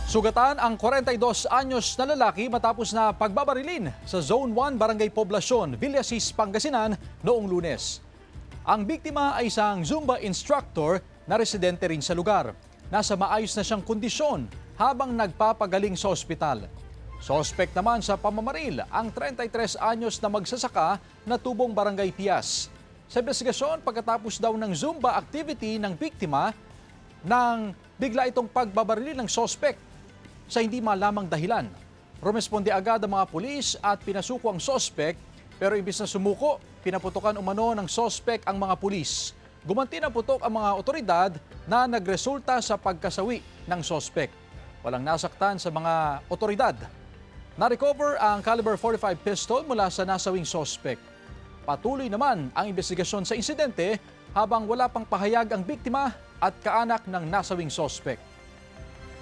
Sugatan ang 42 anyos na lalaki matapos na pagbabarilin sa Zone 1 Barangay Poblacion, Villasis, Pangasinan noong Lunes. Ang biktima ay isang Zumba instructor na residente rin sa lugar. Nasa maayos na siyang kondisyon habang nagpapagaling sa ospital. Sospek naman sa pamamaril ang 33 anyos na magsasaka na tubong Barangay Pias. Sa investigasyon, pagkatapos daw ng Zumba activity ng biktima, nang bigla itong pagbabaril ng sospek sa hindi malamang dahilan. Rumesponde agad ang mga pulis at pinasuko ang sospek, pero imbis na sumuko, pinaputokan umano ng sospek ang mga pulis. Gumanti ng putok ang mga otoridad na nagresulta sa pagkasawi ng sospek. Walang nasaktan sa mga otoridad. Na-recover ang caliber .45 pistol mula sa nasawing sospek. Patuloy naman ang investigasyon sa insidente habang wala pang pahayag ang biktima at kaanak ng nasawing sospek.